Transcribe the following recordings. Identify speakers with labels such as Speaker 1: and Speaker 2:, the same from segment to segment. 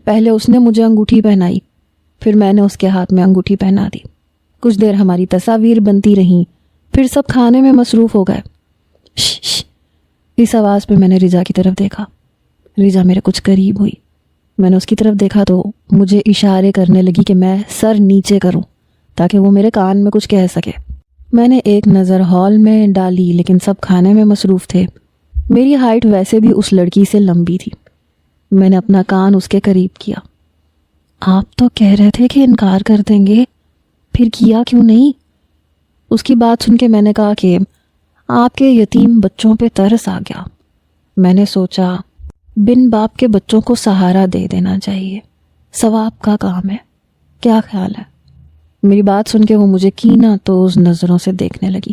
Speaker 1: پہلے اس نے مجھے انگوٹھی پہنائی، پھر میں نے اس کے ہاتھ میں انگوٹھی پہنا دی۔ کچھ دیر ہماری تصاویر بنتی رہیں، پھر سب کھانے میں مصروف ہو گئے۔ شش، اس آواز پہ میں نے رجا کی طرف دیکھا۔ رجا میرے کچھ قریب ہوئی۔ میں نے اس کی طرف دیکھا تو مجھے اشارے کرنے لگی کہ میں سر نیچے کروں تاکہ وہ میرے کان میں کچھ کہہ سکے۔ میں نے ایک نظر ہال میں ڈالی لیکن سب کھانے میں مصروف تھے۔ میری ہائٹ ویسے بھی اس لڑکی سے لمبی تھی۔ میں نے اپنا کان اس کے قریب کیا۔ آپ تو کہہ رہے تھے کہ انکار کر دیں گے، پھر کیا کیوں نہیں؟ اس کی بات سن کے میں نے کہا کہ آپ کے یتیم بچوں پہ ترس آ گیا۔ میں نے سوچا بن باپ کے بچوں کو سہارا دے دینا چاہیے، ثواب کا کام ہے، کیا خیال ہے؟ میری بات سن کے وہ مجھے کینہ تو اس نظروں سے دیکھنے لگی۔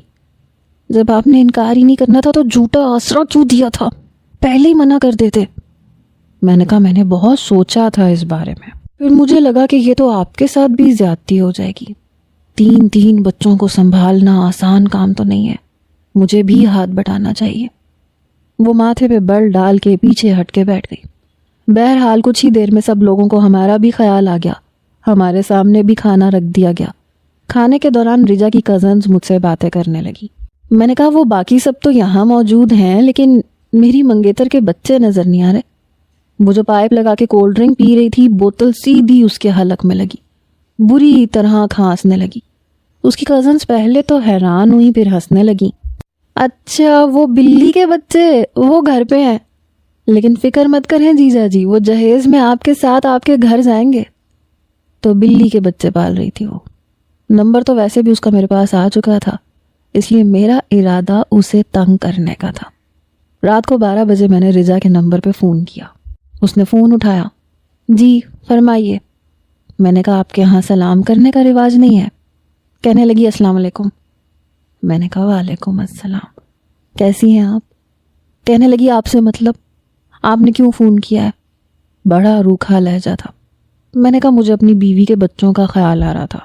Speaker 1: جب آپ نے انکار ہی نہیں کرنا تھا تو جھوٹا آسرا کیوں دیا تھا؟ پہلے ہی منع کر دیتے۔ میں نے کہا میں نے بہت سوچا تھا اس بارے میں، پھر مجھے لگا کہ یہ تو آپ کے ساتھ بھی زیادتی ہو جائے گی۔ تین بچوں کو سنبھالنا آسان کام تو نہیں ہے، مجھے بھی ہاتھ بٹانا چاہیے۔ وہ ماتھے پہ بل ڈال کے پیچھے ہٹ کے بیٹھ گئی۔ بہرحال کچھ ہی دیر میں سب لوگوں کو ہمارا بھی خیال آ گیا۔ ہمارے سامنے بھی کھانا رکھ دیا گیا۔ کھانے کے دوران رجا کی کزنز مجھ سے باتیں کرنے لگی۔ میں نے کہا وہ باقی سب تو یہاں موجود ہیں لیکن میری منگیتر کے بچے نظر نہیں آ رہے۔ وہ جو پائپ لگا کے کولڈ ڈرنک پی رہی تھی، بوتل سیدھی اس کے حلق میں لگی، بری طرح کھانسنے لگی۔ اس کی کزنز پہلے تو حیران ہوئی، پھر ہنسنے لگی۔ اچھا وہ بلی کے بچے، وہ گھر پہ ہیں، لیکن فکر مت کریں جیجا جی، وہ جہیز میں آپ کے ساتھ آپ کے گھر جائیں گے۔ تو بلی کے بچے پال رہی تھی وہ۔ نمبر تو ویسے بھی اس کا میرے پاس آ چکا تھا، اس لیے میرا ارادہ اسے تنگ کرنے کا تھا۔ رات کو 12 بجے میں نے رجا کے نمبر پہ فون کیا۔ اس نے فون اٹھایا۔ جی فرمائیے۔ میں نے کہا آپ کے ہاں سلام کرنے کا رواج نہیں ہے؟ کہنے لگی السلام علیکم۔ میں نے کہا وعلیکم السلام، کیسی ہیں آپ؟ کہنے لگی آپ سے مطلب، آپ نے کیوں فون کیا ہے؟ بڑا روکھا لہجہ تھا۔ میں نے کہا مجھے اپنی بیوی کے بچوں کا خیال آ رہا تھا،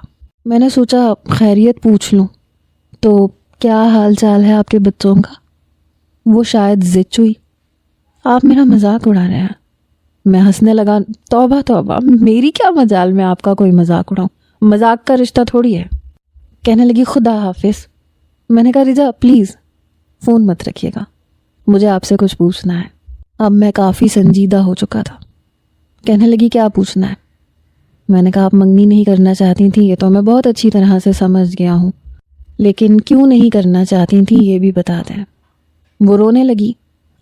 Speaker 1: میں نے سوچا خیریت پوچھ لوں۔ تو کیا حال چال ہے آپ کے بچوں کا؟ وہ شاید زچ ہوئی۔ آپ میرا مذاق اڑا رہے ہیں۔ میں ہنسنے لگا۔ توبہ توبہ، میری کیا مجال میں آپ کا کوئی مذاق اڑاؤں، مذاق کا رشتہ تھوڑی ہے۔ کہنے لگی خدا حافظ۔ میں نے کہا رجا پلیز فون مت رکھیے گا، مجھے آپ سے کچھ پوچھنا ہے۔ اب میں کافی سنجیدہ ہو چکا تھا۔ کہنے لگی کیا پوچھنا ہے؟ میں نے کہا آپ منگنی نہیں کرنا چاہتی تھیں، یہ تو میں بہت اچھی طرح سے سمجھ گیا ہوں، لیکن کیوں نہیں کرنا چاہتی تھیں یہ بھی بتا دیں۔ وہ رونے لگی۔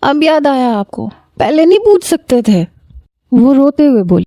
Speaker 1: اب یاد آیا آپ کو؟ پہلے نہیں پوچھ سکتے تھے؟ وہ روتے ہوئے بولی